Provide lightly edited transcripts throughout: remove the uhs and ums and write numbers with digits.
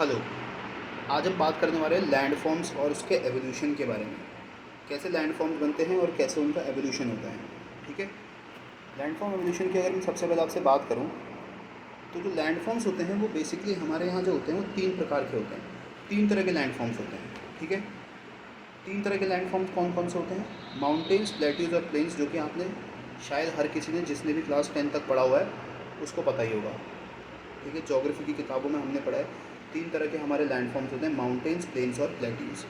Hello. आज हम बात करने वाले हैं लैंडफॉर्म्स और उसके एवोल्यूशन के बारे में। कैसे लैंडफॉर्म्स बनते हैं और कैसे उनका एवोल्यूशन होता है। ठीक है। लैंडफॉर्म एवोल्यूशन की अगर मैं सबसे पहले आपसे बात करूं तो जो लैंडफॉर्म्स होते हैं वो बेसिकली हमारे यहाँ जो होते हैं वो तीन प्रकार के होते हैं। तीन तरह के लैंडफॉर्म्स होते हैं। ठीक है। तीन तरह के लैंडफॉर्म्स कौन कौन से होते हैं? माउंटेन्स, प्लेट्यूज और प्लेन्स, जो कि आपने शायद हर किसी ने जिसने भी क्लास 10 तक पढ़ा हुआ है उसको पता ही होगा। ठीक है। ज्योग्राफी की किताबों में हमने पढ़ा है तीन तरह के हमारे लैंडफॉर्म्स होते हैं, माउंटेन्स, प्लेन्स और प्लेट्यूज।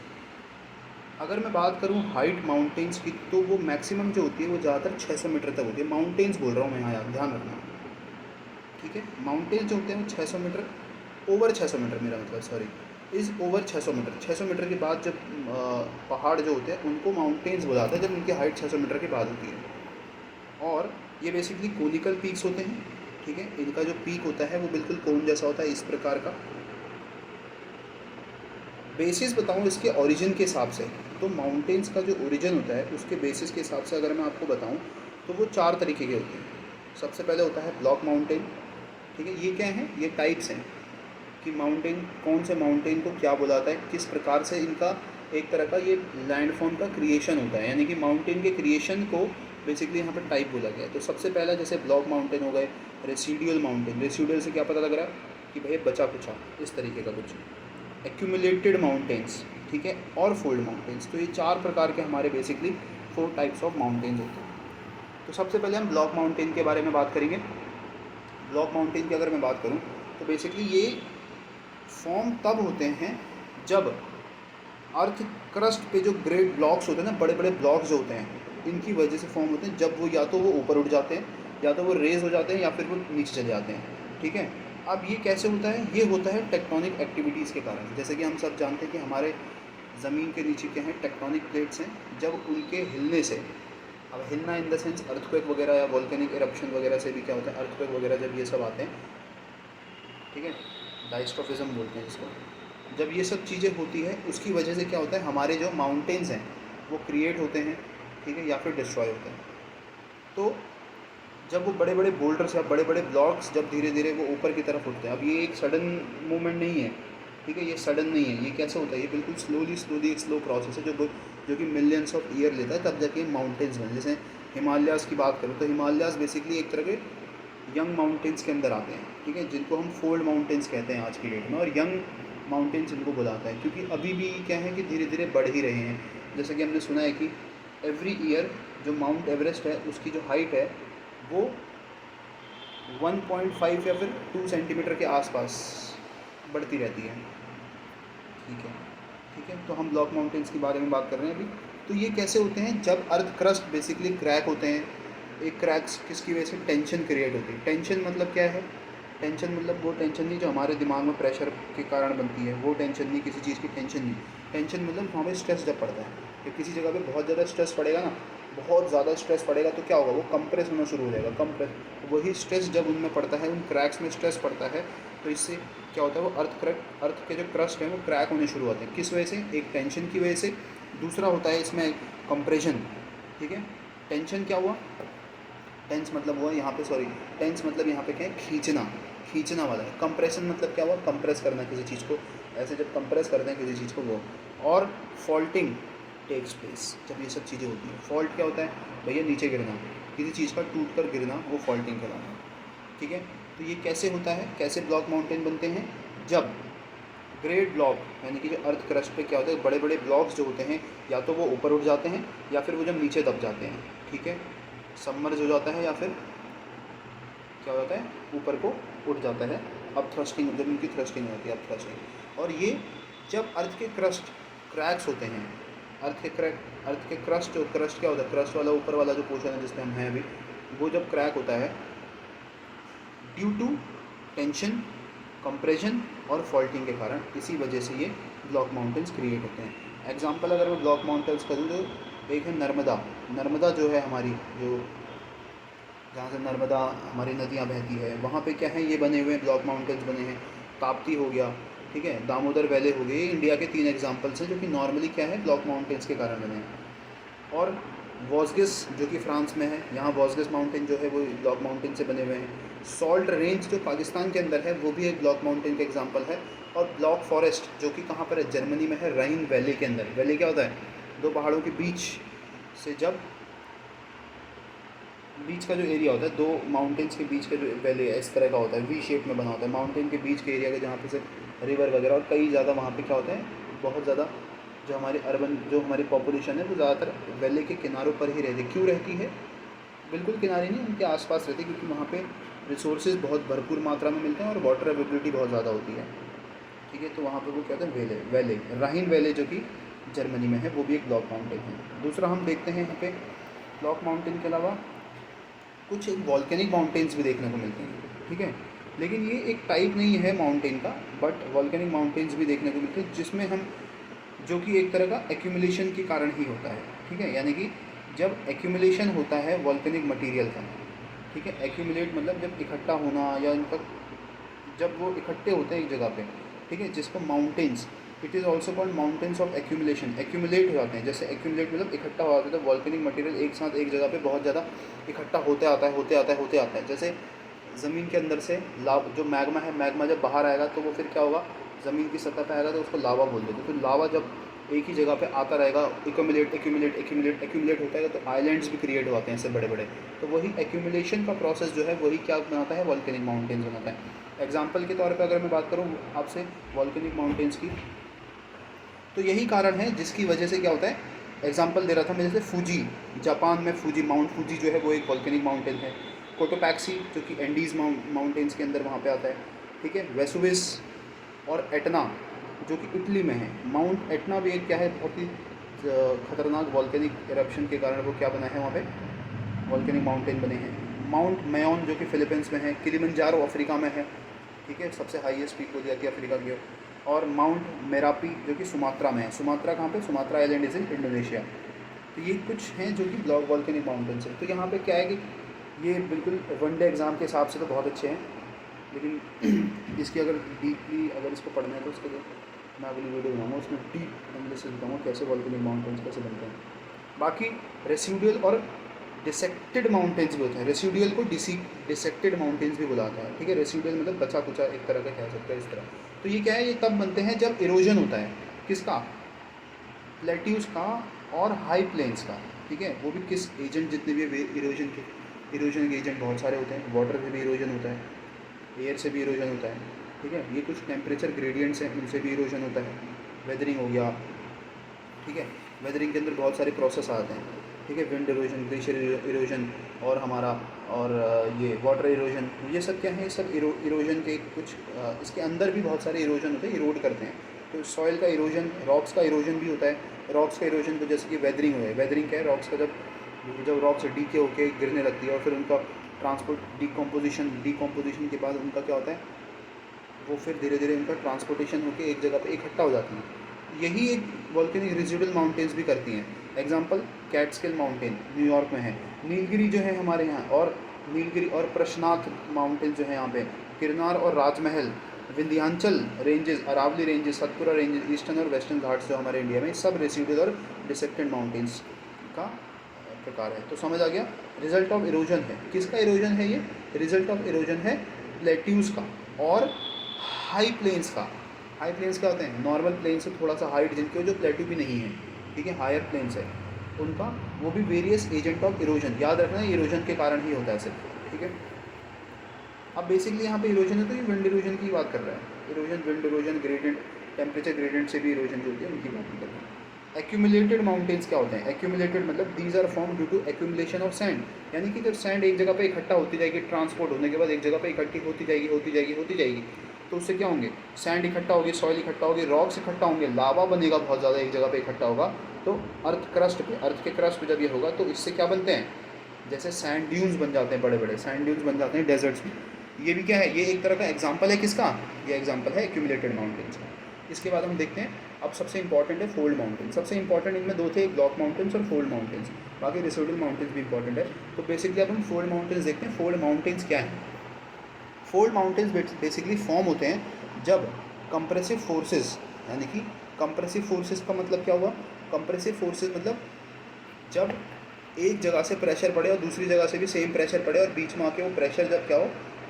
अगर मैं बात करूं हाइट माउंटेन्स की तो वो मैक्सिमम जो होती है वो ज़्यादातर 600 मीटर तक होती है। माउंटेन्स बोल रहा हूँ मैं यहाँ, यार ध्यान रखना। ठीक है। माउंटेन्स जो होते हैं वो 600 मीटर, ओवर 600 मीटर मेरा मतलब, sorry, is over 600 metre. 600 metre के बाद जब पहाड़ जो होते हैं उनको माउंटेन्स बोलाते हैं, जब उनकी हाइट 600 मीटर के बाद होती है। और ये बेसिकली कोनिकल पीक्स होते हैं। ठीक है। इनका जो पीक होता है वो बिल्कुल कोन जैसा होता है, इस प्रकार का। बेसिस बताऊँ इसके ओरिजिन के हिसाब से, तो माउंटेन्स का जो ओरिजिन होता है उसके बेसिस के हिसाब से अगर मैं आपको बताऊँ तो वो चार तरीके के होते हैं। सबसे पहले होता है ब्लॉक माउंटेन। ठीक है। ये क्या है? ये टाइप्स हैं कि माउंटेन, कौन से माउंटेन को क्या बुलाता है, किस प्रकार से इनका एक तरह का ये लैंडफॉर्म का क्रिएशन होता है, यानी कि माउंटेन के क्रिएशन को बेसिकली यहाँ पर टाइप बोला गया है। तो सबसे पहला जैसे ब्लॉक माउंटेन हो गए, रेसिडुअल माउंटेन। रेसिडुअल से क्या पता लग रहा है कि भाई बचा कुचा, इस तरीके का कुछ। एक्यूमुलेटेड माउंटेन्स, ठीक है, और फोल्ड माउंटेन्स। तो ये चार प्रकार के हमारे बेसिकली 4 टाइप्स ऑफ माउंटेन्स होते हैं। तो सबसे पहले हम ब्लॉक माउंटेन के बारे में बात करेंगे। ब्लॉक माउंटेन की अगर मैं बात करूँ तो बेसिकली ये फॉर्म तब होते हैं जब अर्थ क्रस्ट पे जो ग्रेट ब्लॉक्स होते हैं ना, बड़े बड़े ब्लॉक्स जो होते हैं, इनकी वजह से फॉर्म होते हैं, जब वो या तो वो ऊपर उठ जाते हैं, या तो वो रेज हो जाते हैं, या फिर वो नीचे चले जाते हैं। ठीक है। अब ये कैसे होता है? ये होता है टेक्टोनिक एक्टिविटीज़ के कारण। जैसे कि हम सब जानते हैं कि हमारे ज़मीन के नीचे क्या है, टेक्टोनिक प्लेट्स हैं। जब उनके हिलने से, अब हिलना इन द सेंस अर्थक्वेक वगैरह या वोल्केनिक इरप्शन वगैरह से भी क्या होता है, अर्थक्वेक वगैरह जब ये सब आते हैं, ठीक है, डायस्ट्रोफिज्म बोलते हैं इसको। जब ये सब चीज़ें होती है उसकी वजह से क्या होता है, हमारे जो माउंटेन्स हैं वो क्रिएट होते हैं, ठीक है, या फिर डिस्ट्रॉय होते हैं। तो जब वो बड़े बड़े बोल्डर्स या बड़े बड़े ब्लॉक्स जब धीरे धीरे वो ऊपर की तरफ उठते हैं, अब ये एक सडन मूवमेंट नहीं है, ठीक है, ये सडन नहीं है। ये कैसे होता है? ये बिल्कुल स्लोली एक स्लो प्रोसेस है जो कि मिलियंस ऑफ ईयर लेता है, तब जाके माउंटेन्स बने। जैसे हिमालयाज़ की बात करूँ तो हिमालयाज़ बेसिकली एक तरह के यंग माउंटेन्स के अंदर आते हैं, ठीक है, जिनको हम फोल्ड माउंटेन्स कहते हैं आज की डेट में, और यंग माउंटेन्स इनको बुलाता है, क्योंकि अभी भी क्या है कि धीरे धीरे बढ़ ही रहे हैं। जैसे कि हमने सुना है कि एवरी ईयर जो माउंट एवरेस्ट है उसकी जो हाइट है वो 1.5 या फिर 2 सेंटीमीटर के आसपास बढ़ती रहती है। ठीक है। ठीक है। तो हम ब्लॉक माउंटेन्स के बारे में बात कर रहे हैं अभी। तो ये कैसे होते हैं? जब अर्थ क्रस्ट बेसिकली क्रैक होते हैं। एक क्रैक्स किसकी वजह से? टेंशन क्रिएट होती है। टेंशन मतलब क्या है? टेंशन मतलब वो टेंशन नहीं जो हमारे दिमाग में प्रेशर के कारण बनती है, वो टेंशन नहीं, किसी चीज़ की टेंशन नहीं। टेंशन मतलब वहाँ पे स्ट्रेस जब पड़ता है, जब किसी जगह पे बहुत ज़्यादा स्ट्रेस पड़ेगा ना, बहुत ज़्यादा स्ट्रेस पड़ेगा तो क्या होगा, वो कंप्रेस होना शुरू हो जाएगा। कंप्रेस, वही स्ट्रेस जब उनमें पड़ता है, उन क्रैक्स में स्ट्रेस पड़ता है, तो इससे क्या होता है, वो अर्थ के जो क्रस्ट हैं वो क्रैक होने शुरू होते हैं। किस वजह से? एक टेंशन की वजह से। दूसरा होता है इसमें कंप्रेशन। ठीक है। टेंशन क्या हुआ? टेंस मतलब हुआ यहाँ पे, सॉरी, टेंस मतलब यहाँ पे क्या है? खींचना, खींचना वाला है। कंप्रेशन मतलब क्या हुआ? कंप्रेस करना किसी चीज़ को, ऐसे जब कंप्रेस करते हैं किसी चीज़ को वो। और फॉल्टिंग टेक्स प्लेस जब ये सब चीज़ें होती हैं। फॉल्ट क्या होता है भैया? नीचे गिरना, किसी चीज़ का टूट कर गिरना, वो फॉल्टिंग कहलाता है। ठीक है। तो ये कैसे होता है, कैसे ब्लॉक माउंटेन बनते हैं? जब ग्रेट ब्लॉक, यानी कि जो अर्थ क्रस्ट पे क्या होता है, बड़े बड़े ब्लॉक्स जो होते हैं या तो वो ऊपर उठ जाते हैं या फिर वो जब नीचे दब जाते हैं, ठीक है, सबमर्ज हो जाता है, या फिर क्या हो जाता है, ऊपर को उठ जाता है। अब थ्रस्टिंग, जब इनकी थ्रस्टिंग होती है, अब थ्रस्टिंग। और ये जब अर्थ के क्रस्ट क्रैक्स होते हैं, अर्थ के क्रस्ट, जो क्रस्ट क्या होता है, क्रस्ट वाला ऊपर वाला जो पोर्शन है जिस पे हम हैं अभी, वो जब क्रैक होता है ड्यू टू टेंशन, कंप्रेशन और फॉल्टिंग के कारण, इसी वजह से ये ब्लॉक माउंटेन्स क्रिएट होते हैं। एग्जांपल अगर मैं ब्लॉक माउंटेन्स का दूँ तो एक है नर्मदा। नर्मदा जो है हमारी, जो जहाँ से नर्मदा हमारी नदियाँ बहती है, वहाँ पे क्या है, ये बने हुए हैं, ब्लॉक माउंटेन्स बने हैं। ताप्ती हो गया, ठीक है, दामोदर वैले हो गए। ये इंडिया के 3 एग्जांपल्स हैं जो कि नॉर्मली क्या है, ब्लॉक माउंटेन्स के कारण बने हैं। और वॉस्गिस जो कि फ्रांस में है, यहाँ वॉस्गिस माउंटेन जो है वो ब्लॉक माउंटेन से बने हुए हैं। सॉल्ट रेंज जो पाकिस्तान के अंदर है वो भी एक ब्लॉक माउंटेन का एग्जांपल है। और ब्लॉक फॉरेस्ट जो कि कहाँ पर है, जर्मनी में है, राइन वैली के अंदर। वैली क्या होता है, दो पहाड़ों के बीच से, जब बीच का जो एरिया होता है, दो माउंटेन्स के बीच का जो वैली है इस तरह का होता है, वी शेप में बना होता है, माउंटेन के बीच के एरिया का, जहाँ पे से रिवर वगैरह, और कई ज़्यादा वहाँ पे क्या होता है, बहुत ज़्यादा जो हमारे अर्बन जो हमारी पॉपुलेशन है वो ज़्यादातर वैली के किनारों पर ही रहती है। क्यों रहती है, बिल्कुल किनारे नहीं, उनके आसपास रहती है, क्योंकि वहाँ पे रिसोर्सेज बहुत भरपूर मात्रा में मिलते हैं और वाटर अवेलेबिलिटी बहुत ज़्यादा होती है। ठीक है, तो वहाँ पे वो क्या होता है, वैले राइन वैले जो कि जर्मनी में है, वो भी एक ब्लॉक माउंटेन है। दूसरा हम देखते हैं यहाँ पे ब्लॉक माउंटेन के अलावा कुछ एक वॉल्केनिक माउंटेन्स भी देखने को मिलते हैं। ठीक है, लेकिन ये एक टाइप नहीं है माउंटेन का, बट वॉल्केनिक माउंटेन्स भी देखने को मिलते हैं, जिसमें हम जो कि एक तरह का एक्यूमुलेशन के कारण ही होता है। ठीक है, यानी कि जब एक्यूमुलेशन होता है वॉल्केनिक मटेरियल का, ठीक है, एक्यूमुलेट मतलब जब इकट्ठा होना, या उनका जब वो इकट्ठे होते हैं एक जगह पे, ठीक है, जिसको mountains, it is also called mountains of accumulation, accumulate हो जाते हैं। जैसे एक्यूमुलेट मतलब इकट्ठा हो जाता है, तो वॉल्केनिक मटेरियल एक साथ एक जगह पे बहुत ज़्यादा इकट्ठा होते आता है, होते आता है, होते आता है। जैसे ज़मीन के अंदर से लाव जो मैग्मा है, मैग्मा जब बाहर आएगा तो वो फिर क्या होगा, ज़मीन की सतह पे आएगा तो उसको लावा बोल देते हैं। तो लावा जब एक ही जगह पे आता रहेगा, एक्यूमुलेट एक्यूमुलेट एक्यूमुलेट एक्यूमुलेट होता है, तो आइलैंड्स भी क्रिएट होते हैं ऐसे बड़े बड़े। तो वही एक्यूमुलेशन का प्रोसेस जो है वही क्या बनाता है, वॉल्केनिक माउंटेन्स बनाता है। एग्जाम्पल के तौर पे अगर मैं बात करूँ आपसे वॉल्केनिक माउंटेन्स की, तो यही कारण है जिसकी वजह से क्या होता है, एग्जाम्पल दे रहा था मैं, जैसे फूजी, जापान में फूजी, माउंट फूजी जो है वो एक वॉल्केनिक माउंटेन है। कोटोपैक्सी जो कि एंडीज़ माउंटेन्स के अंदर वहाँ पे आता है। ठीक है, वेसुविस और एटना जो कि इटली में है। माउंट एटना भी एक क्या है, बहुत ही खतरनाक वॉल्केनिक इरप्शन के कारण वो क्या बना है, वहाँ पे वॉल्केनिक माउंटेन बने हैं। माउंट मेयोन जो कि फिलीपींस में है। किलिमंजारो अफ्रीका में है, ठीक है, सबसे हाईएस्ट पीक बोली जाती है अफ्रीका की। और माउंट मेरापी जो कि सुमात्रा में है। सुमात्रा कहाँ पे, Sumatra island is in Indonesia. तो ये कुछ हैं जो कि ब्लॉक वॉल्केनिक माउंटेन्स हैं। तो यहाँ पे क्या है कि ये बिल्कुल वनडे एग्ज़ाम के हिसाब से तो बहुत अच्छे हैं, लेकिन इसकी अगर डीपली अगर इसको पढ़ना है तो उसके लिए मैं अगली वीडियो बनाऊँगा, उसमें डीप एनालिसिस बताऊँगा कैसे वॉल्केनिक माउंटेन्स कैसे बनते हैं। बाकी रेसिडुअल और डिसेक्टेड माउंटेन्स भी होते हैं। रेसिडुअल को डिसेक्टेड माउंटेन्स भी बुलाता है। ठीक है, रेसिडुअल मतलब बचा कुचा एक तरह का कह सकते हैं इस तरह। तो ये क्या है, ये तब बनते हैं जब इरोजन होता है, किसका, प्लेट्यूज का और हाई प्लेन्स का। ठीक है, वो भी किस एजेंट, जितने भी इरोजन के एजेंट बहुत सारे होते हैं। वाटर से भी इरोजन होता है, एयर से भी इरोजन होता है। ठीक है, ये कुछ टेम्परेचर ग्रेडियंट्स हैं, उनसे भी इरोजन होता है। वेदरिंग हो गया, ठीक है, वेदरिंग के अंदर बहुत सारे प्रोसेस आते हैं। ठीक है, विंड इरोजन, ग्लेशियर इरोजन, और हमारा और ये वाटर इरोजन, ये सब क्या है, ये सब इरोजन के कुछ इसके अंदर भी बहुत सारे इरोजन होते हैं, इरोड करते हैं। तो सॉइल का इरोजन, रॉक्स का इरोजन भी होता है। रॉक्स का इरोजन तो जैसे कि वेदरिंग है। वेदरिंग क्या है, रॉक्स का जब रॉक्स डीके होके गिरने लगती है और फिर उनका ट्रांसपोर्ट डिकम्पोजिशन के बाद उनका क्या होता है, वो फिर धीरे धीरे उनका ट्रांसपोर्टेशन होकर एक जगह पे इकट्ठा हो जाती हैं। यही एक वॉल्केनिक रेसिडुअल माउंटेन्स भी करती हैं। एग्जांपल कैटस्किल माउंटेन न्यूयॉर्क में है। नीलगिरी जो है हमारे यहाँ, और नीलगिरी और प्रशनाथ माउंटेन जो है यहाँ पे, किरनार और Rajmahal, Vindhyachal ranges, Aravalli ranges, Satpura ranges, eastern और वेस्टर्न घाट्स जो हमारे इंडिया में, सब रेसिडुअल और डिसेक्टेड माउंटेन्स का प्रकार है। तो समझ आ गया, रिजल्ट ऑफ इरोजन है। किसका इरोजन है ये, रिजल्ट ऑफ इरोजन है प्लेट्यूज का और हाई प्लेन्स का। हाई प्लेन्स क्या होते हैं, नॉर्मल प्लेन से थोड़ा सा हाइट जिनके जो प्लेट्यू भी नहीं है, ठीक है, हायर प्लेन्स है उनका, वो भी वेरियस एजेंट ऑफ इरोजन। याद रखना है इरोजन के कारण ही होता है सिर्फ। ठीक है, अब बेसिकली यहाँ पे इरोजन है तो ये विंड इरोजन की बात कर रहा है। Erosion, wind erosion, gradient, temperature gradient से भी इरोजन जो होती है उनकी बात नहीं कर रहे हैं। एक्यूमुलेटेड माउंटेन्स क्या होते हैं, एक्यूमुलेटेड मतलब these are form due to accumulation of sand. यानी कि जब सैंड एक जगह पे इकट्ठा होती जाएगी, ट्रांसपोर्ट होने के बाद एक जगह पे इकट्ठी होती जाएगी, तो उससे क्या होंगे, सैंड इकट्ठा होगी, सॉइल इकट्ठा होगी, रॉक्स इकट्ठा होंगे, लावा बनेगा बहुत ज़्यादा एक जगह पे इकट्ठा होगा। तो अर्थ के क्रस्ट पे जब ये होगा तो इससे क्या बनते हैं, जैसे सैंड ड्यून्स बन जाते हैं, बड़े बड़े सैंड ड्यून्स बन जाते हैं डेजर्ट्स में। ये भी क्या है, ये एक तरह का एग्जाम्पल है किसका, ये एग्जाम्पल है एक्यूमुलेटेड माउंटेन्स का। इसके बाद हम देखते हैं, अब सबसे इंपॉर्टेंट है फोल्ड माउंटेन। सबसे इंपॉर्टेंट इनमें दो थे, ब्लॉक माउंटेन्स और फोल्ड माउंटेन्स। बाकी रेसिडुअल माउंटेन्स भी इंपॉर्टेंट है। तो बेसिकली अब हम फोल्ड माउंटेन्स देखते हैं। फोल्ड माउंटेन्स क्या है, फोल्ड माउंटेन्स बेसिकली फॉर्म होते हैं जब कंप्रेसिव फोर्सेस, यानी कि कंप्रेसिव फोर्सेस का मतलब क्या हुआ, कंप्रेसिव फोर्सेस मतलब जब एक जगह से प्रेशर पड़े और दूसरी जगह से भी सेम प्रेशर पड़े और बीच में आके वो प्रेशर जब क्या हो,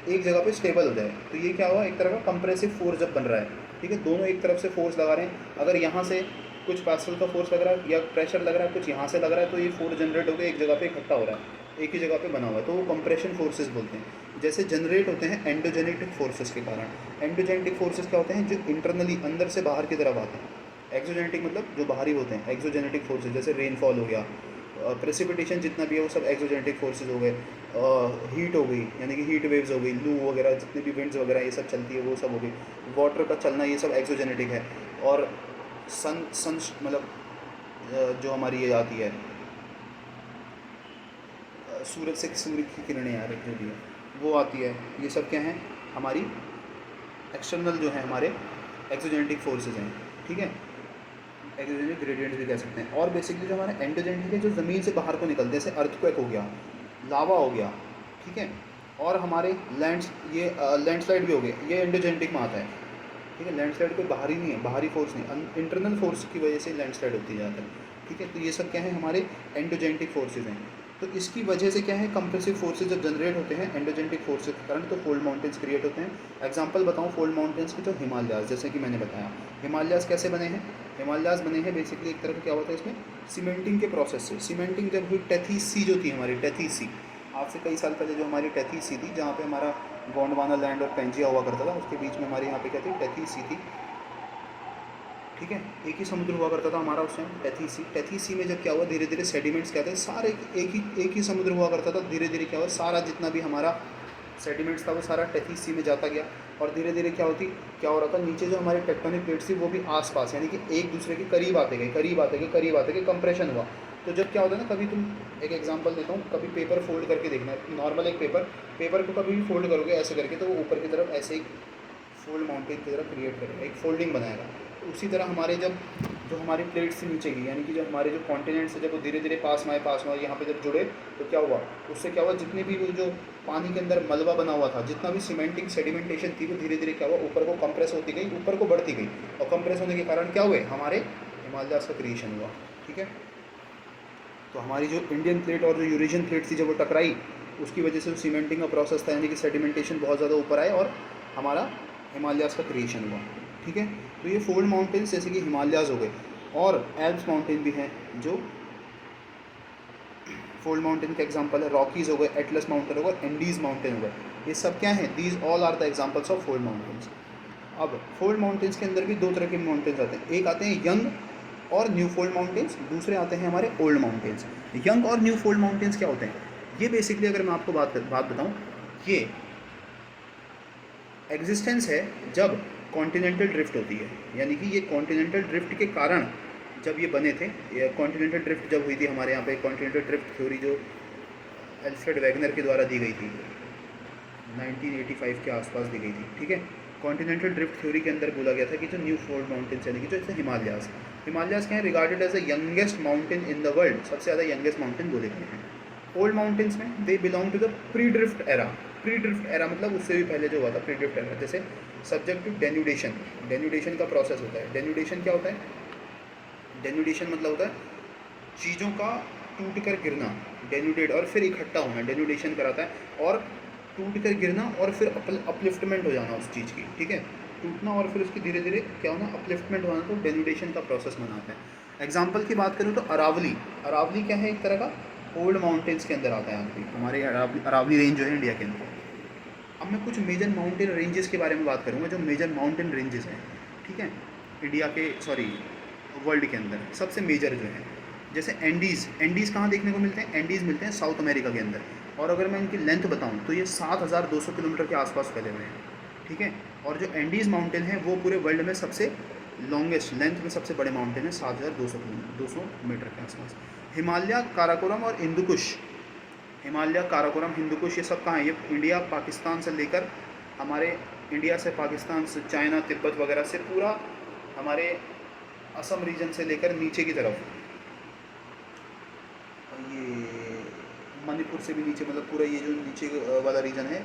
एक जगह पे स्टेबल हो जाए। तो ये क्या हुआ, एक तरह का कंप्रेसिव फोर्स जब बन रहा है, ठीक है, दोनों एक तरफ से फोर्स लगा रहे हैं। अगर यहाँ से कुछ पास्कल का फोर्स लग रहा है या प्रेशर लग रहा है, कुछ यहाँ से लग रहा है, तो ये फोर्स जनरेट होकर एक जगह पे इकट्ठा हो रहा है, एक ही जगह पे बना हुआ है, तो वो कंप्रेशन फोर्सेस बोलते हैं। जैसे जनरेट होते हैं एंडोजेनेटिक फोर्सेस के कारण। एंडोजेनेटिक फोर्सेस क्या होते हैं, जो इंटरनली अंदर से बाहर की तरफ आते हैं। एक्सोजेनेटिक मतलब जो बाहरी होते हैं। एक्सोजेनेटिक फोर्सेस जैसे रेनफॉल हो गया, प्रेसिपिटेशन जितना भी है वो सब एक्सोजेनेटिक फोर्सेस हो गए। हीट हो गई, यानी कि हीट वेव्स हो गई, लू वगैरह जितने भी विंड्स वगैरह ये सब चलती है वो सब हो गई। वाटर का चलना ये सब एक्सोजेनेटिक है। और सन मतलब जो हमारी ये आती है सूरज से, सूर्य की किरणें आ रही जो भी है वो आती है, ये सब क्या है, हमारी एक्सटर्नल जो है हमारे एक्सोजेनेटिक फोर्सेस हैं, ठीक है, एक्सोजेनिक ग्रेडियंट्स भी कह सकते हैं। और बेसिकली जो हमारे एंडोजेनेटिक है, जो ज़मीन से बाहर को निकलते हैं, जैसे अर्थक्वेक हो गया, लावा हो गया, ठीक है, और हमारे लैंडस्लाइड भी हो गए, ये एंडोजेनेटिक में आता है, ठीक है। लैंडस्लाइड कोई बाहरी नहीं है, बाहरी फोर्स नहीं, इंटरनल फोर्स की वजह से लैंडस्लाइड होती जाता है, ठीक है। तो ये सब क्या है, हमारे एंडोजेनेटिक फोर्सेज हैं। तो इसकी वजह से क्या है, कंप्रेसिव फोर्सेज जब जनरेट होते हैं एंडोजेनेटिक फोर्सेज के कारण, तो फोल्ड माउंटेन्स क्रिएट होते हैं। एग्जांपल बताऊं फोल्ड माउंटेन्स की, तो हिमालयाज़, जैसे कि मैंने बताया, हिमालयाज़ कैसे बने हैं। हिमालयाज़ बने हैं बेसिकली एक तरह का, क्या होता है इसमें, सीमेंटिंग के प्रोसेस से। सीमेंटिंग जब हुई, टेथीस सी जो थी हमारी, टेथीस सी, आज से कई साल पहले जो हमारी टेथीस सी थी, जहाँ पे हमारा गोंडवाना लैंड और पेंजिया हुआ करता था, उसके बीच में हमारे यहाँ पे क्या थी, टेथीस सी थी, ठीक है। एक ही समुद्र हुआ करता था हमारा उस टाइम, टेथीस सी। टेथीस सी में जब क्या हुआ, धीरे धीरे सेडिमेंट्स क्या थे, सारे एक ही समुद्र हुआ करता था। धीरे धीरे क्या हुआ, सारा जितना भी हमारा सेडिमेंट्स था वो सारा टेथीस सी में जाता गया। और धीरे धीरे क्या हो रहा था, नीचे जो हमारे टेक्टोनिक प्लेट्स थी वो भी आसपास, यानी कि एक दूसरे के करीब आते गए, कंप्रेशन हुआ। तो जब क्या होता है ना, कभी तुम, एक एग्जांपल देता हूँ, कभी पेपर फोल्ड करके देखना, नॉर्मल एक पेपर को कभी भी फोल्ड करोगे ऐसे करके, तो वो ऊपर की तरफ ऐसे ही फोल्ड माउंटेन की तरफ क्रिएट करेगा, एक फोल्डिंग बनाएगा। तो उसी तरह हमारे जो हमारी प्लेट से नीचे गई, यानी कि जो हमारे जो कॉन्टिनेंट्स है, जब वो धीरे धीरे पास में आए, यहाँ पे जब जुड़े, तो क्या हुआ, उससे क्या हुआ, जितने भी वो जो पानी के अंदर मलबा बना हुआ था, जितना भी सीमेंटिंग सेडिमेंटेशन थी, वो धीरे धीरे क्या हुआ, ऊपर को कंप्रेस होती गई, ऊपर को बढ़ती गई। और कंप्रेस होने के कारण क्या हुए, हमारे हिमालयाज़ का क्रिएशन हुआ, ठीक है। तो हमारी जो इंडियन प्लेट और जो यूरेशियन प्लेट थी, जब वो टकराई, उसकी वजह से सीमेंटिंग का प्रोसेस था, यानी कि सेडिमेंटेशन बहुत ज़्यादा ऊपर आए और हमारा हिमालयाज़ का क्रिएशन हुआ, ठीक है। तो ये फोल्ड माउंटेन्स जैसे कि हिमालयाज़ हो गए, और एल्प्स माउंटेन भी हैं जो फोल्ड माउंटेन का एग्जांपल है। रॉकीज़ हो गए, एटलस माउंटेन हो गए, एंडीज़ माउंटेन हो गए, ये सब क्या हैं, these all are the examples of fold mountains. अब फोल्ड माउंटेन्स के अंदर भी दो तरह के माउंटेन्स आते हैं, एक आते हैं यंग और न्यू फोल्ड माउंटेन्स, दूसरे आते हैं हमारे ओल्ड माउंटेन्स। यंग और न्यू फोल्ड माउंटेन्स क्या होते हैं, ये बेसिकली अगर मैं आपको बात बताऊँ, ये एग्जिस्टेंस है जब कॉन्टिनेंटल ड्रिफ्ट होती है, यानी कि ये कॉन्टिनेंटल ड्रिफ्ट के कारण जब ये बने थे। ये कॉन्टिनेंटल ड्रिफ्ट जब हुई थी हमारे यहाँ पे, कॉन्टिनेंटल ड्रिफ्ट थ्योरी जो एल्फ्रेड वैगनर के द्वारा दी गई थी, 1985 के आसपास दी गई थी, ठीक है। कॉन्टिनेंटल ड्रिफ्ट थ्योरी के अंदर बोला गया था कि जो न्यू फोल्ड माउंटेन्स, यानी कि जो जैसे हिमालयाज़ क्या है, regarded as the youngest mountain in the world, सबसे ज़्यादा यंगेस्ट माउंटेन बोले गए हैं। ओल्ड माउंटेन्स में they belong to the pre drift era. Pre drift era मतलब उससे भी पहले जो हुआ था, प्री ड्रिफ्ट एरा। जैसे सब्जेक्ट टू डेन्यूडेशन, डेन्यूडेशन का प्रोसेस होता है। डेन्यूडेशन क्या होता है, डेन्यूडेशन मतलब होता है चीज़ों का टूट कर गिरना, डेन्यूडेट, और फिर इकट्ठा होना, डेन्यूडेशन कराता है। और टूट कर गिरना और फिर अपलिफ्टमेंट हो जाना उस चीज़ की, ठीक है, टूटना और फिर उसकी धीरे धीरे क्या होना, अपलिफ्टमेंट होना, तो डेन्यूडेशन का प्रोसेस मनाता है। एग्जाम्पल की बात करूँ तो अरावली, अरावली क्या है, एक तरह का ओल्ड माउंटेन्स के अंदर आता है। हमारे अरावली रेंज जो है इंडिया के अंदर। अब मैं कुछ मेजर माउंटेन रेंजेस के बारे में बात करूँगा, जो मेजर माउंटेन रेंजेस हैं, ठीक है, इंडिया के, सॉरी वर्ल्ड के अंदर सबसे मेजर जो है। जैसे एंडीज़ कहाँ देखने को मिलते हैं, एंडीज़ मिलते हैं साउथ अमेरिका के अंदर। और अगर मैं इनकी लेंथ बताऊँ तो ये 7200 किलोमीटर के आसपास फैले हुए हैं, ठीक है। और जो एंडीज़ माउंटेन है वो पूरे वर्ल्ड में सबसे लॉन्गेस्ट, लेंथ में सबसे बड़े माउंटेन है, 7200 मीटर के आसपास। हिमालय, काराकोरम और हिंदुकुश, हिमालय, काराकोरम, हिंदुकुश, ये सब कहाँ है, ये इंडिया पाकिस्तान से लेकर, हमारे इंडिया से पाकिस्तान से चाइना, तिब्बत वगैरह से पूरा हमारे असम रीजन से लेकर नीचे की तरफ, ये मणिपुर से भी नीचे, मतलब पूरा ये जो नीचे वाला रीजन है,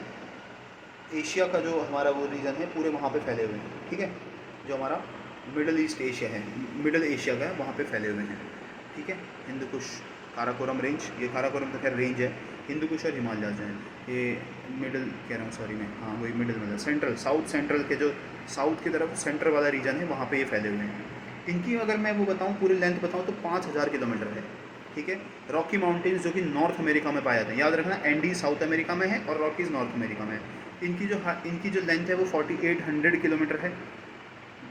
एशिया का जो हमारा वो रीजन है, पूरे वहाँ पे फैले हुए हैं, ठीक है। जो हमारा मिडल ईस्ट एशिया है, मिडल एशिया का है, वहाँ पे फैले हुए हैं, ठीक है। हिंदुकुश, काराकोरम रेंज, ये काराकोरम तो खैर रेंज है, हिंदुकुश और हिमालय जो है ये मिडल कह रहा हूँ, सॉरी मैं, हाँ वही मिडल मतलब सेंट्रल, साउथ सेंट्रल के जो साउथ की तरफ सेंटर वाला रीजन है वहाँ पे ये फैले हुए हैं। इनकी अगर मैं वो बताऊँ, पूरी लेंथ बताऊँ तो 5000 किलोमीटर है। ठीक है। रॉकी माउंटेन्स जो कि नॉर्थ अमेरिका में पाए जाते हैं, याद रखना, एंडी साउथ अमेरिका में है और रॉकीज़ नॉर्थ अमेरिका में है। इनकी जो लेंथ है वो 4800 किलोमीटर है।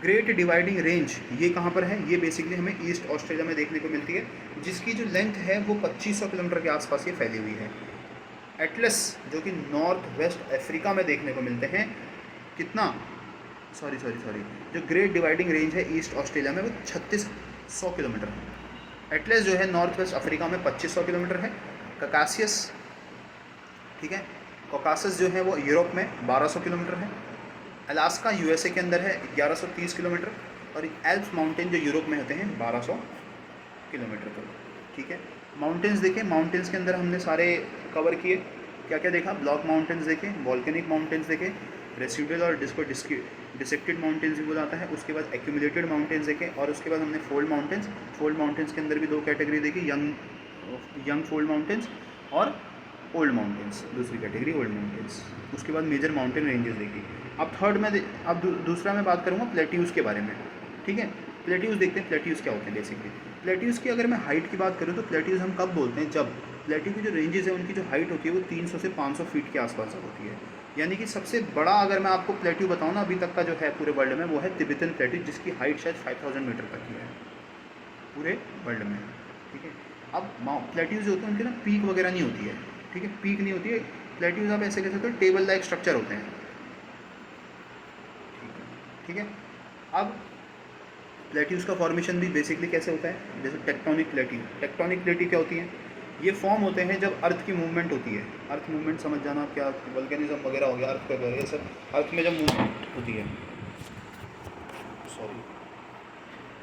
ग्रेट डिवाइडिंग रेंज ये कहाँ पर है? ये बेसिकली हमें ईस्ट ऑस्ट्रेलिया में देखने को मिलती है, जिसकी जो लेंथ है वो 2500 किलोमीटर के आसपास ये फैली हुई है। एटलस जो कि नॉर्थ वेस्ट अफ्रीका में देखने को मिलते हैं, कितना, सॉरी, जो ग्रेट डिवाइडिंग रेंज है ईस्ट ऑस्ट्रेलिया में वो 3600 किलोमीटर है। एटलस जो है नॉर्थ वेस्ट अफ्रीका में 2500 किलोमीटर है। ककासियस, ठीक है, कॉकासस जो है वो यूरोप में 1200 किलोमीटर है। अलास्का यूएसए के अंदर है 1130 किलोमीटर, और एल्प्स माउंटेन जो यूरोप में होते हैं 1200 किलोमीटर पर। ठीक है। माउंटेन्स देखें, माउंटेन्स के अंदर हमने सारे कवर किए, क्या क्या देखा? ब्लॉक माउंटेन्स देखे, वॉल्केनिक माउंटेन्स देखे, रेसिडुअल और जिसको डिसेक्टेड माउंटेन्स भी बोला जाता है, उसके बाद एक्यूमुलेटेड माउंटेन्स देखे, और उसके बाद हमने फोल्ड माउंटेन्स के अंदर भी दो कैटेगरी देखी, यंग फोल्ड माउंटेन्स और ओल्ड माउंटेन्स, दूसरी कैटेगरी ओल्ड माउंटेन्स। उसके बाद मेजर माउंटेन रेंजेस देखी। अब दूसरा मैं बात करूँगा प्लेट्यूज़ के बारे में। ठीक है। प्लेट्यूज़ देखते हैं, प्लेट्यूज़ क्या होते हैं बेसिकली। प्लेट्यूज़ की अगर मैं हाइट की बात करूँ तो प्लेट्यूज़ हम कब बोलते हैं? जब प्लेट्यू की जो रेंजेस है उनकी जो हाइट होती है वो 300 से 500 फीट के आसपास होती है। यानी कि सबसे बड़ा अगर मैं आपको प्लेट्यू बताऊँ ना अभी तक का जो है पूरे वर्ल्ड में, वो है तिब्बतन प्लेट्यू, जिसकी हाइट शायद 5000 मीटर तक की है पूरे वर्ल्ड में। ठीक है। अब प्लेट्यूज़ जो होते हैं उनके ना पीक वगैरह नहीं होती है। ठीक है, पीक नहीं होती है। प्लेट्यूज़ आप ऐसे कह सकते हो टेबल लाइक स्ट्रक्चर होते हैं। ठीक है। अब प्लेट्यूज़ का फॉर्मेशन भी बेसिकली कैसे होता है? जैसे टेक्टोनिक प्लेटी क्या होती है? ये फॉर्म होते हैं जब अर्थ की मूवमेंट होती है। अर्थ मूवमेंट समझ जाना, क्या वल्केनिज्म वगैरह हो गया, अर्थ वगैरह, ये सब अर्थ में जब मूवमेंट होती है, सॉरी,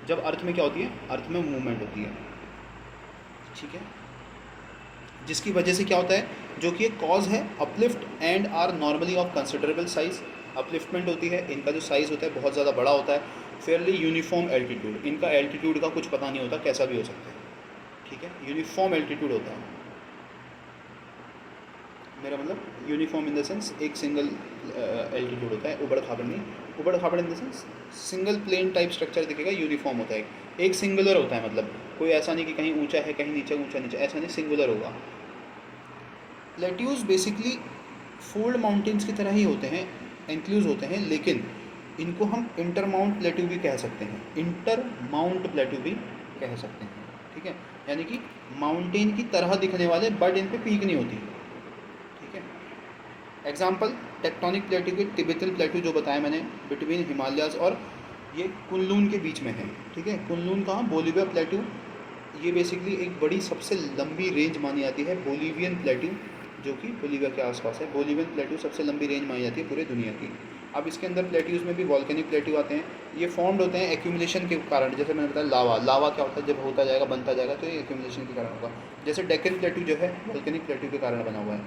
जब अर्थ में क्या होती है? अर्थ में मूवमेंट होती है। ठीक है। जिसकी वजह से क्या होता है, जो कि एक कॉज है, uplift and are normally of considerable size. Upliftment होती है, इनका जो साइज़ होता है बहुत ज़्यादा बड़ा होता है। फेयरली यूनिफॉर्म एल्टीट्यूड, इनका एल्टीट्यूड का कुछ पता नहीं होता, कैसा भी हो सकता है। ठीक है। यूनिफॉर्म एल्टीट्यूड होता है, मेरा मतलब यूनिफॉर्म इन द सेंस एक सिंगल एल्टीट्यूड होता है, उबड़ खाबड़ नहीं, उबड़ खाबड़ in the sense single plain type structure दिखेगा, यूनिफॉर्म होता है, एक सिंगुलर होता है। मतलब कोई ऐसा नहीं कि कहीं ऊंचा है कहीं नीचे, ऊंचा नीचे, ऐसा नहीं, सिंगुलर होगा। प्लेट्यूज़ बेसिकली फोल्ड माउंटेन्स की तरह ही होते हैं, एंक्लूज होते हैं, लेकिन इनको हम इंटर माउंट प्लेट्यू भी कह सकते हैं, इंटर माउंट प्लेट्यू भी कह सकते हैं। ठीक है। यानी कि माउंटेन की तरह दिखने वाले, बट इन पे पीक नहीं होती। ठीक है। एग्जाम्पल टेक्टोनिक प्लेट्यू के तिब्बतन प्लेट्यू जो बताया मैंने, बिटवीन हिमालयाज़ और ये कुनलून के बीच में है। ठीक है। कुनलून कहाँ? Bolivia plateau. ये बेसिकली एक बड़ी सबसे लंबी रेंज मानी जाती है, बोलीवियन प्लेट्यू, जो कि बोलीविया के आसपास है। बोलीवियन प्लेट्यू सबसे लंबी रेंज मानी जाती है पूरे दुनिया की। अब इसके अंदर प्लेट्यूज़ में भी वॉल्केनिक प्लेट्यू आते हैं। ये फॉर्म्ड होते हैं एक्यूमुलेशन के कारण, जैसे मैंने बताया लावा क्या होता है, जब होता जाएगा बनता जाएगा तो ये एक्यूमुलेशन के कारण होगा। जैसे डेक्कन प्लेट्यू जो है वॉल्केनिक प्लेट्यू के कारण बना हुआ है।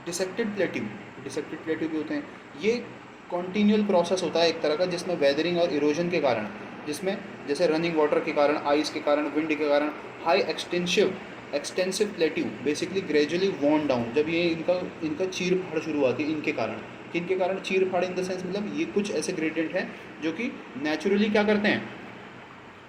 डिसेक्टेड प्लेट्यू भी होते हैं। ये कॉन्टीन्यूअल प्रोसेस होता है एक तरह का, जिसमें वेदरिंग और इरोजन के कारण, जिसमें जैसे रनिंग वाटर के कारण, आइस के कारण, विंड के कारण, high extensive plateau basically gradually worn down, जब ये इनका चीर फाड़ शुरू होती है, इनके कारण। किनके कारण चीर फाड़? इन द सेंस मतलब ये कुछ ऐसे ग्रेडियंट हैं जो कि नेचुरली क्या करते हैं,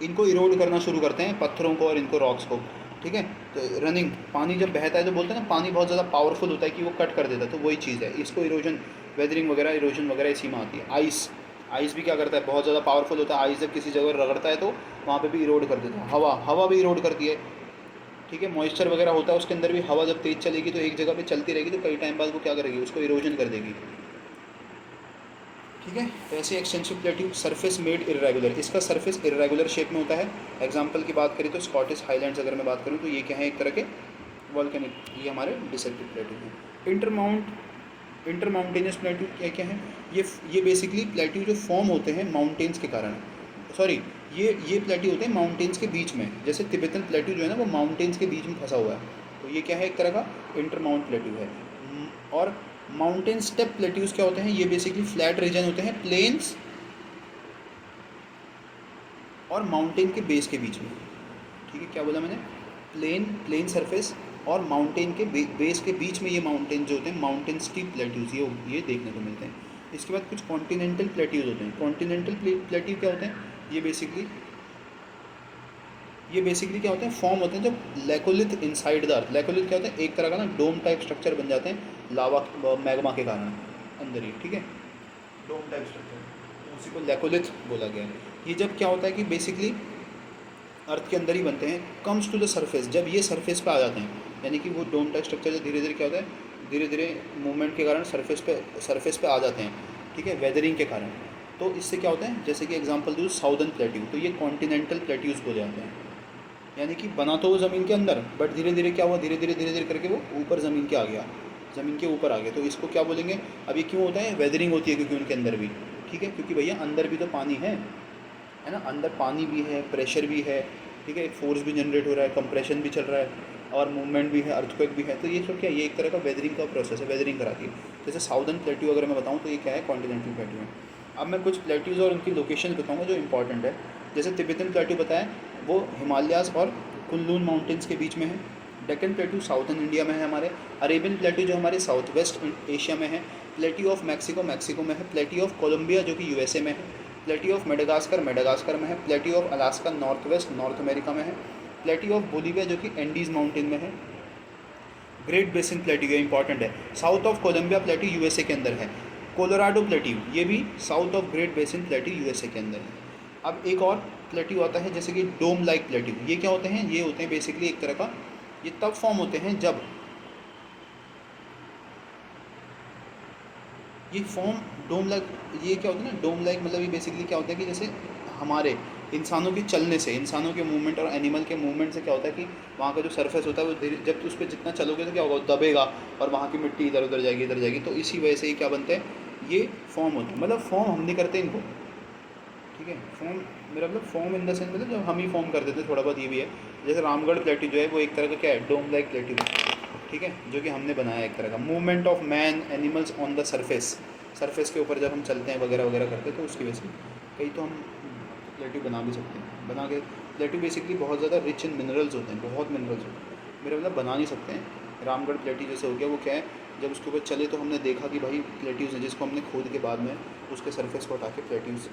इनको इरोड करना शुरू करते हैं, पत्थरों को और इनको रॉक्स को। ठीक है। तो रनिंग पानी जब बहता है तो बोलते हैं ना पानी बहुत ज़्यादा पावरफुल होता है कि वो कट कर देता है, तो वही चीज़ है, इसको इरोजन, वेदरिंग वगैरह, इरोजन वगैरह इसी में आती है। आइस भी क्या करता है, बहुत ज़्यादा पावरफुल होता है। आइस जब किसी जगह रगड़ता है तो वहाँ पे भी इरोड कर देता है। हवा भी इरोड करती है। ठीक है। मॉइस्चर वगैरह होता है उसके अंदर भी, हवा जब तेज़ चलेगी तो एक जगह पे चलती रहेगी, तो कई टाइम बाद वो क्या करेगी, उसको इरोजन कर देगी। ठीक है। तो ऐसे extensive plateau, surface made irregular, इसका सरफेस इरेगुलर शेप में होता है। एग्जांपल की बात करें तो स्कॉटिश हाईलैंड्स अगर मैं बात करूँ तो ये क्या है, एक तरह के वॉल्केनिक, ये हमारे डिसेक्टेड प्लेट्यू हैं। इंटरमाउंटेनियस प्लेट्यू क्या है? ये बेसिकली प्लेट्यू जो फॉर्म होते हैं माउंटेन्स के कारण, सॉरी, ये प्लेट्यू होते हैं माउंटेन्स के बीच में। जैसे तिब्बतन प्लेट्यू जो है ना वो माउंटेन्स के बीच में फंसा हुआ है, तो ये क्या है, एक तरह का इंटरमाउंट प्लेट्यू है। और माउंटेन स्टेप प्लेट्यूज क्या होते हैं? ये बेसिकली फ्लैट रीजन होते हैं, प्लेन्स और माउंटेन के बेस के बीच में। ठीक है। क्या बोला मैंने? प्लेन सरफेस और माउंटेन के बेस के बीच में ये माउंटेन जो होते हैं माउंटेन स्टीप प्लेट्यूज ये देखने को मिलते हैं। इसके बाद कुछ कॉन्टिनेंटल प्लेट्यूज होते हैं। कॉन्टिनेंटल प्लेट्यू क्या होते हैं? ये बेसिकली क्या होते हैं? फॉर्म होते हैं जब laccolith inside the earth. Laccolith क्या होता है? एक तरह का ना डोम टाइप स्ट्रक्चर बन जाते हैं लावा मैग्मा के कारण अंदर ही, ठीक है, डोम टाइप स्ट्रक्चर, उसी को लेकोलिथ बोला गया है। ये जब क्या होता है कि बेसिकली अर्थ के अंदर ही बनते हैं, कम्स टू द सरफेस, जब ये सरफेस पे आ जाते हैं, यानी कि वो डोम टाइप स्ट्रक्चर धीरे धीरे क्या होता है, धीरे धीरे मूवमेंट के कारण सरफेस पे आ जाते हैं, ठीक है, वेदरिंग के कारण। तो इससे क्या होता है, जैसे कि एग्जांपल दूँ साउदर्न प्लेट्यू, तो ये कॉन्टिनेंटल प्लेट्यूज बोले जाते हैं। यानी कि बना तो वो ज़मीन के अंदर, बट धीरे धीरे क्या हुआ, धीरे धीरे करके वो ऊपर ज़मीन के आ गया, ज़मीन के ऊपर आ गया। तो इसको क्या बोलेंगे? अब ये क्यों होता है? वेदरिंग होती है क्योंकि उनके अंदर भी, ठीक है, क्योंकि भैया अंदर भी तो पानी है ना, अंदर पानी भी है, प्रेशर भी है, ठीक है, एक फोर्स भी जनरेट हो रहा है, कंप्रेशन भी चल रहा है, और मूवमेंट भी है, अर्थक्वेक भी है। तो ये सब क्या, ये एक तरह का वेदरिंग का प्रोसेस है, वेदरिंग कराती है। जैसे साउदर्न प्लेट्यू अगर मैं बताऊँ तो ये क्या है, कॉन्टिनेंटल प्लेट्यू है। अब मैं कुछ प्लेट्यूज़ और उनकी लोकेशन बताऊँगा जो इंपॉर्टेंट है। जैसे तिब्बतन प्लेट्यू बताया, वो हिमालयाज़ और कुनलून माउंटेन्स के बीच में है। डेक्कन प्लेट्यू साउथर्न इंडिया में है हमारे। अरेबियन प्लेट्यू जो हमारे साउथ वेस्ट एशिया में है। प्लेट्यू ऑफ मैक्सिको में है। प्लेट्यू ऑफ कोलंबिया जो कि यूएसए में है। प्लेट्यू ऑफ मेडागास्कर में है। Plateau of Alaska north west north America में है। प्लेट्यू ऑफ बोलिविया जो कि एंडीज़ माउंटेन में है। ग्रेट बेसिन प्लेट्यू इंपॉर्टेंट है। South of Columbia plateau USA के अंदर है। कोलोराडो प्लेट्यू ये भी south of Great Basin plateau USA के अंदर है। अब एक और प्लेट्यू आता है जैसे कि डोम लाइक प्लेट्यू। ये क्या होते हैं? ये होते हैं बेसिकली एक तरह का, ये तब फॉर्म होते हैं जब ये फॉर्म डोम लाइक, ये क्या होता है ना, डोम लाइक मतलब ये बेसिकली क्या होता है कि जैसे हमारे इंसानों के चलने से, इंसानों के मूवमेंट और एनिमल के मूवमेंट से क्या होता है कि वहाँ का जो सरफेस होता है वो धीरे, जब उस पर जितना चलोगे तो क्या होगा, दबेगा और वहाँ की मिट्टी इधर उधर जाएगी। तो इसी वजह से ही क्या बनते हैं, ये फॉर्म होते हैं। मतलब फॉर्म हम नहीं करते इनको, ठीक है, फॉर्म मेरा मतलब फॉर्म इन द सेंस मतलब जब हम ही फॉर्म कर देते हैं, थोड़ा बहुत ये भी है। जैसे रामगढ़ प्लेट्यू जो है वो एक तरह का क्या है, डोम लाइक प्लेट्यू, ठीक है, जो कि हमने बनाया एक तरह का। Movement of man animals on the surface के ऊपर जब हम चलते हैं वगैरह वगैरह करते हैं, तो उसकी वजह से कई तो हम प्लेट्यू बना भी सकते हैं। बना के प्लेट्यू बेसिकली बहुत ज़्यादा रिच इन मिनरल्स होते हैं, बहुत मिनरल्स होते हैं, मेरा मतलब बना नहीं सकते हैं। रामगढ़ प्लेट्यू जैसे हो गया, वो क्या है, जब उसके ऊपर चले तो हमने देखा कि भाई प्लेट्यूज़ हैं, जिसको हमने खोद के बाद में उसके सरफेस को हटा के प्लेट्यूज़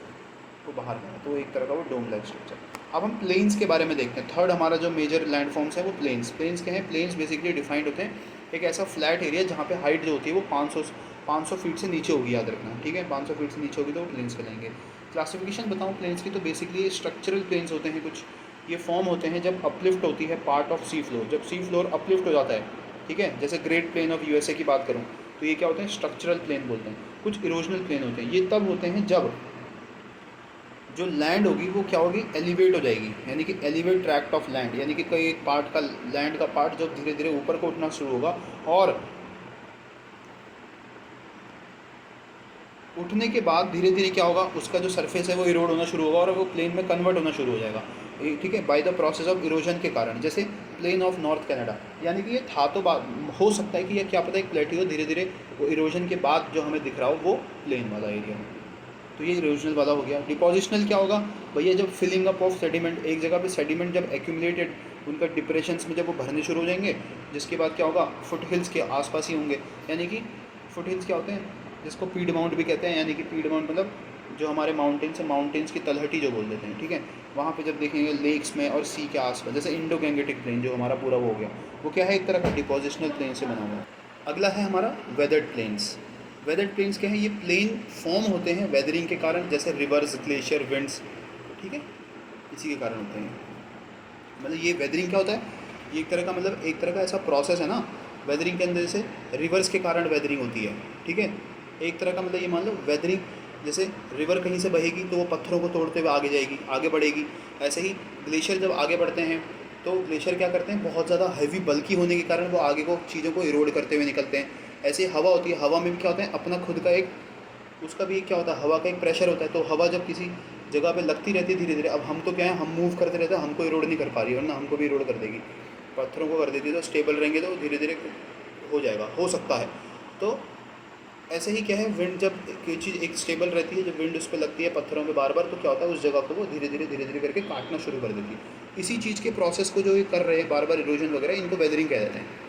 को बाहर लाया, तो एक तरह का वो डोम लाइक स्ट्रक्चर। अब हम प्लेन्स के बारे में देखते हैं। थर्ड हमारा जो मेजर लैंड फॉर्म्स है वो प्लेन्स क्या हैं? प्लेन्स बेसिकली डिफाइंड होते हैं एक ऐसा फ्लैट एरिया जहाँ पे हाइट जो होती है वो 500 फीट से नीचे होगी, याद रखना, ठीक है, 500 फीट से नीचे होगी तो वो प्लेन्स कहलाएंगे। क्लासिफिकेशन बताऊँ प्लेन्स की, तो बेसिकली स्ट्रक्चरल प्लेन्स होते हैं कुछ। ये फॉर्म होते हैं जब अपलिफ्ट होती है पार्ट ऑफ सी फ्लोर, जब सी फ्लोर अपलिफ्ट हो जाता है, ठीक है। जैसे ग्रेट प्लेन ऑफ यूएसए की बात करूँ तो ये क्या होते हैं, स्ट्रक्चरल प्लेन बोलते हैं। कुछ इरोजनल प्लेन होते हैं, ये तब होते हैं जब जो लैंड होगी वो क्या होगी, एलिवेट हो जाएगी, यानी कि एलिवेट ट्रैक्ट ऑफ लैंड, यानी कि कोई एक पार्ट का लैंड का पार्ट जो धीरे धीरे ऊपर को उठना शुरू होगा, और उठने के बाद धीरे धीरे क्या होगा, उसका जो सरफेस है वो इरोड होना शुरू होगा और वो प्लेन में कन्वर्ट होना शुरू हो जाएगा, ठीक है, by the process of erosion के कारण। जैसे प्लेन ऑफ नॉर्थ कनाडा, यानी कि ये था तो हो सकता है कि ये क्या पता है प्लेट्यू धीरे धीरे वो इरोजन के बाद जो हमें दिख रहा हो वो प्लेन वाला एरिया हो, तो ये इरोजनल वाला हो गया। डिपोजिशनल क्या होगा भैया, जब फिलिंग अप ऑफ सेडिमेंट, एक जगह पे सेडिमेंट जब एक्यूमुलेटेड उनका डिप्रेशंस में जब वो भरने शुरू हो जाएंगे, जिसके बाद क्या होगा, फुट हिल्स के आसपास ही होंगे, यानी कि फुट हिल्स क्या होते हैं, जिसको पीड माउंट भी कहते हैं, यानी कि पीड माउंट मतलब जो हमारे माउंटेन्स है, माउंटेन्स की तलहटी जो बोल देते हैं, ठीक है, वहाँ पे जब देखेंगे लेक्स में और सी के आसपास, जैसे इंडो गैंगेटिक प्लेन जो हमारा पूरा वो हो गया, वो क्या है, एक तरह का डिपोजिशनल प्लेन से बना हुआ है। अगला है हमारा वेदर्ड प्लेन्स। वेदर्ड प्लेन्स क्या है, ये प्लेन फॉर्म होते हैं वेदरिंग के कारण, जैसे रिवर्स, ग्लेशियर, विंड्स, ठीक है, इसी के कारण होते हैं। मतलब ये वेदरिंग क्या होता है, ये एक तरह का मतलब एक तरह का ऐसा प्रोसेस है ना वेदरिंग के अंदर, जैसे रिवर्स के कारण वेदरिंग होती है, ठीक है, एक तरह का मतलब ये मान लो वेदरिंग, जैसे रिवर कहीं से बहेगी तो वो पत्थरों को तोड़ते हुए आगे जाएगी, आगे बढ़ेगी। ऐसे ही ग्लेशियर जब आगे बढ़ते हैं तो ग्लेशियर क्या करते हैं, बहुत ज़्यादा हैवी बल्की होने के कारण वो आगे को चीज़ों को इरोड करते हुए निकलते हैं। ऐसे ही हवा होती है, हवा में भी क्या होता है, अपना खुद का एक, उसका भी क्या होता है, हवा का एक प्रेशर होता है, तो हवा जब किसी जगह पे लगती रहती है धीरे धीरे, अब हम तो क्या है, हम मूव करते रहते हैं, हमको इरोड नहीं कर पा रही है, वरना हमको भी इरोड कर देगी, पत्थरों को कर देती है, तो स्टेबल रहेंगे तो धीरे धीरे हो जाएगा, हो सकता है। तो ऐसे ही क्या है, विंड जब कोई चीज़ एक स्टेबल रहती है, जब विंड उस पर लगती है पत्थरों में बार बार, तो क्या होता है, उस जगह को वो धीरे धीरे करके काटना शुरू कर देती है। इसी चीज़ के प्रोसेस को जो ये कर रहे हैं बार बार इरोजन वगैरह, इनको वेदरिंग कह देते हैं।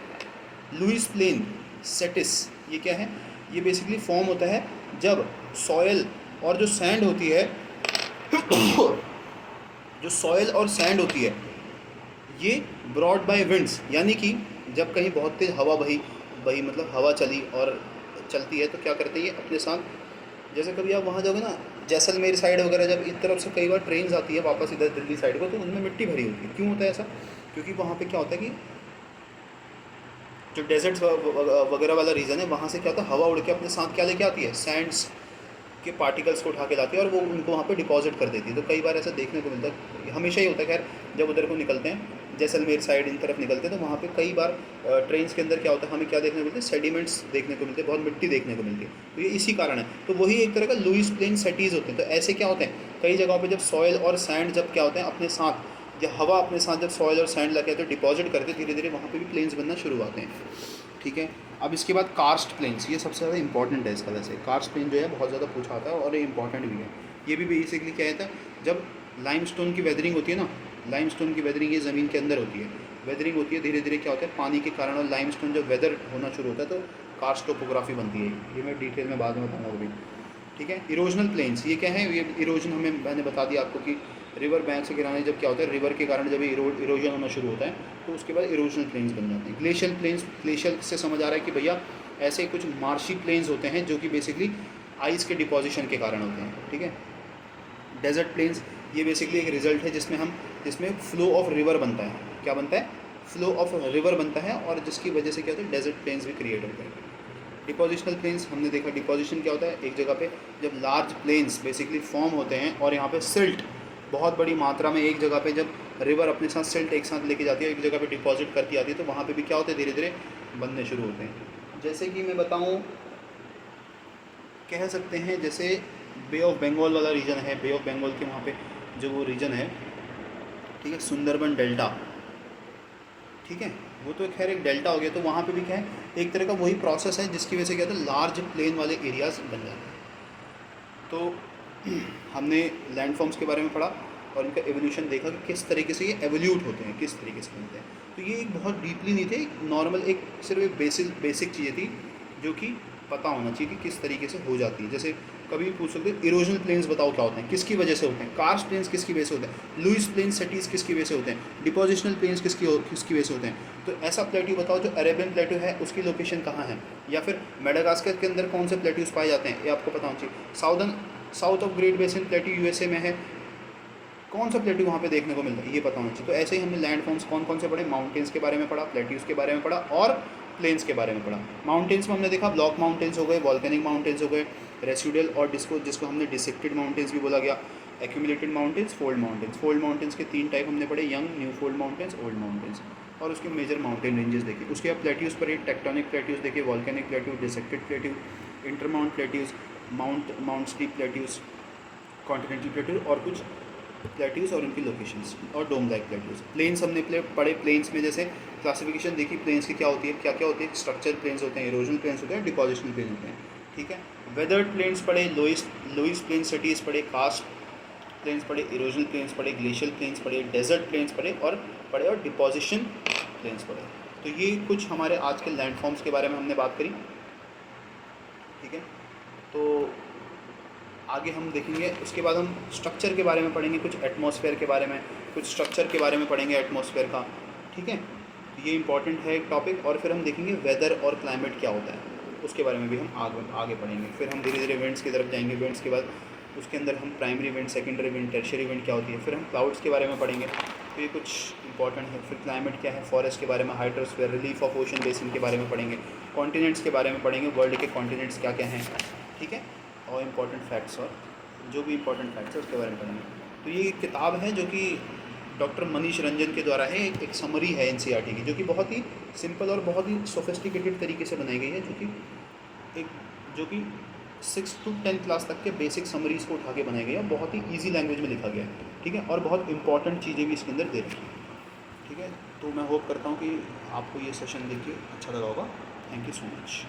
लुईस प्लेन सेटिस, ये क्या है, ये बेसिकली फॉर्म होता है जब सॉयल और जो सैंड होती है जो सॉयल और सैंड होती है ये ब्रॉड बाय विंड्स, यानी कि जब कहीं बहुत तेज़ हवा बही बही मतलब हवा चली और चलती है तो क्या करते हैं ये अपने साथ, जैसे कभी आप वहाँ जाओगे ना जैसलमेर साइड वगैरह, जब इस तरफ से कई बार ट्रेन आती है वापस इधर दिल्ली साइड को, तो उनमें मिट्टी भरी होती है। क्यों होता है ऐसा? क्योंकि वहाँ पे क्या होता है कि जो डेजर्ट्स वगैरह वाला रीजन है वहाँ से क्या होता है, हवा उड़ के अपने साथ क्या लेके आती है, सैंड्स के पार्टिकल्स को उठा के लाती है और वो उनको वहाँ पे डिपॉजिट कर देती है। तो कई बार ऐसा देखने को मिलता है, हमेशा ही होता है। खैर जब उधर को निकलते हैं जैसलमेर साइड इन तरफ निकलते हैं तो वहाँ पे कई बार ट्रेन्स के अंदर क्या होता है, हमें क्या देखने को मिलते हैं, सेडिमेंट्स देखने को मिलते हैं, बहुत मिट्टी देखने को मिलती है। तो ये इसी कारण है। तो वही एक तरह का लुईस प्लेन सेटीज़ होते हैं। तो ऐसे क्या होते हैं कई जगहों पे जब सॉयल और सैंड जब क्या होते हैं अपने साथ, जब हवा अपने साथ जब सॉयल और सैंड लगे तो डिपॉजिट करके धीरे धीरे वहाँ पे भी प्लेन्स बनना शुरू होते हैं। ठीक है, अब इसके बाद कार्स्ट प्लेन्स, ये सबसे ज़्यादा इंपॉर्टेंट है इसका। वैसे कार्स्ट प्लेन जो है बहुत ज़्यादा पूछा आता है और ये इंपॉर्टेंट भी है। ये भी बेसिकली क्या है, जब लाइमस्टोन की वेदरिंग होती है ना, लाइमस्टोन की वेदरिंग ये ज़मीन के अंदर होती है, वेदरिंग होती है, धीरे धीरे क्या होता है पानी के कारण और लाइमस्टोन जब वेदर होना शुरू होता है तो कार्स्ट टोपोग्राफी बनती है। ये मैं डिटेल में बाद में बताऊँगा अभी। ठीक है, इरोजनल प्लेन्स ये क्या है, ये इरोजन हमें मैंने बता दिया आपको कि रिवर बैंक से गिराने जब क्या होता है, रिवर के कारण जब इरोजन होना शुरू होता है तो उसके बाद इरोजनल प्लेन्स बन जाते हैं। ग्लेशियल प्लेन्स, ग्लेशियल से समझ आ रहा है कि भैया ऐसे कुछ मार्शी प्लेन्स होते हैं जो कि बेसिकली आइस के डिपोजिशन के कारण होते हैं। ठीक है, डेजर्ट प्लेन्स ये बेसिकली एक रिजल्ट है जिसमें फ्लो ऑफ रिवर बनता है। क्या बनता है? फ्लो ऑफ रिवर बनता है और जिसकी वजह से क्या होता है डेजर्ट प्लेन्स भी क्रिएट होते हैं। डिपोजिशनल प्लेन्स हमने देखा, डिपोजिशन क्या होता है, एक जगह पे जब लार्ज प्लेन्स बेसिकली फॉर्म होते हैं और यहाँ पे सिल्ट बहुत बड़ी मात्रा में एक जगह पे जब रिवर अपने साथ सिल्ट एक साथ लेके जाती है, एक जगह पे डिपॉजिट करती आती है, तो वहाँ पे भी क्या होता है धीरे धीरे बनने शुरू होते हैं। जैसे कि मैं बताऊँ, कह सकते हैं जैसे बे ऑफ बंगाल वाला रीजन है, बे ऑफ बंगाल के वहाँ पे जो वो रीजन है, ठीक है, सुंदरबन डेल्टा, ठीक है, वो तो खैर एक डेल्टा हो गया। तो वहाँ पे भी क्या है, एक तरह का वही प्रोसेस है जिसकी वजह से क्या होता है लार्ज प्लेन वाले एरियाज बन जाते हैं। तो हमने लैंडफॉर्म्स के बारे में पढ़ा और इनका एवोल्यूशन देखा कि किस तरीके से ये एवोल्यूट होते हैं, किस तरीके से बनते हैं। तो ये एक बहुत डीपली नहीं थे, एक नॉर्मल एक सिर्फ एक बेसिक चीज़ें थी जो कि पता होना चाहिए कि किस तरीके से हो जाती है। जैसे कभी भी पूछ सकते हो इरोजनल प्लेन्स बताओ क्या होते हैं, किसकी वजह से होते हैं, कार्स्ट प्लेन्स किसकी वजह से होते हैं, लुईस प्लेन सेटीज़ किसकी वजह से होते हैं, डिपोजिशनल प्लेन्स किसकी वजह से होते हैं। तो ऐसा प्लेट्यू बताओ जो अरेबियन प्लेट्यू है उसकी लोकेशन कहाँ है, या फिर मेडागास्कर के अंदर कौन से प्लेट्यूज पाए जाते हैं, ये आपको पता होना चाहिए। South of Great Basin plateau USA में है, कौन सा प्लेट्यू वहाँ पे देखने को मिलता है ये पता होना चाहिए। तो ऐसे ही हमने लैंड फॉर्म्स कौन कौन से पढ़े, माउंटेन्स के बारे में पढ़ा, प्लेट्यूज के बारे में पढ़ा और प्लेन्स के बारे में पढ़ा। माउंटेन्स में हमने देखा ब्लॉक माउंटेन्स हो गए, वॉल्केनिक माउंटेन्स हो गए, रेसिडुअल और जिसको हमने डिसेक्टेड माउंटेन्स भी बोला गया, accumulated mountains, fold mountains. Fold mountains के 3 टाइप हमने पढ़े, young, new fold mountains, old mountains, और उसके मेजर माउंटेन रेंजेस देखे। उसके बाद प्लेट्यूज पर एक टेक्टोनिक प्लेट्यूज देखे, volcanic plateau, dissected plateau, intermont plateaus, mount steep plateaus, continental plateau और कुछ प्लेट्यूज और उनकी लोकेशंस, और डोम लाइक प्लेट्यूज। प्लेन्स हमने पढ़े, प्लेन्स में जैसे क्लासिफिकेशन देखी प्लेन्स की क्या होती है, क्या क्या होती है, स्ट्रक्चर प्लेन्स होते हैं, इरोजनल प्लेन्स होते हैं, डिपोजिशनल प्लेन होते हैं। ठीक है, वेदर्ड प्लेन्स पढ़े, लुईस प्लेन सिटीज़ पढ़े, कास्ट प्लेन्स पढ़े, इरोजनल प्लेन्स पढ़े, ग्लेशियल प्लेन्स पढ़े, डेजर्ट प्लेन्स पढ़े और डिपोजिशन प्लेन्स पढ़े। तो ये कुछ हमारे आज के लैंडफॉर्म्स के बारे में हमने बात करी। ठीक है, तो आगे हम देखेंगे, उसके बाद हम स्ट्रक्चर के बारे में पढ़ेंगे, कुछ एटमॉस्फेयर के बारे में, कुछ स्ट्रक्चर के बारे में पढ़ेंगे एटमॉस्फेयर का। ठीक है, ये इंपॉर्टेंट है एक टॉपिक। और फिर हम देखेंगे वेदर और क्लाइमेट क्या होता है, उसके बारे में भी हम आगे पढ़ेंगे। फिर हम धीरे धीरे विंड्स की तरफ जाएंगे, विंड्स के बाद उसके अंदर हम primary wind, secondary wind, tertiary wind क्या होती है, फिर हम क्लाउड्स के बारे में पढ़ेंगे। तो ये कुछ इंपॉर्टेंट है। फिर क्लाइमेट क्या है, फॉरेस्ट के बारे में, hydrosphere, relief of ocean basin के बारे में पढ़ेंगे, कॉन्टिनेंट्स के बारे में पढ़ेंगे, वर्ल्ड के कॉन्टिनेंट्स क्या क्या हैं। ठीक है, और इम्पॉर्टेंट फैक्ट्स और जो भी इंपॉर्टेंट फैक्ट्स है उसके बारे में पढ़ेंगे। तो ये एक किताब है जो कि डॉक्टर मनीष रंजन के द्वारा है, एक समरी है एनसीईआरटी की, जो कि बहुत ही सिंपल और बहुत ही सोफिस्टिकेटेड तरीके से बनाई गई है, जो कि 6 to 10 क्लास तक के बेसिक समरीज़ को उठा के बनाई गई है, बहुत ही ईजी लैंग्वेज में लिखा गया है। ठीक है, और बहुत इंपॉर्टेंट चीज़ें भी इसके अंदर दे रखी हैं। ठीक है, तो मैं होप करता हूँ कि आपको ये सेशन देख के अच्छा लगा होगा। Thank you so much.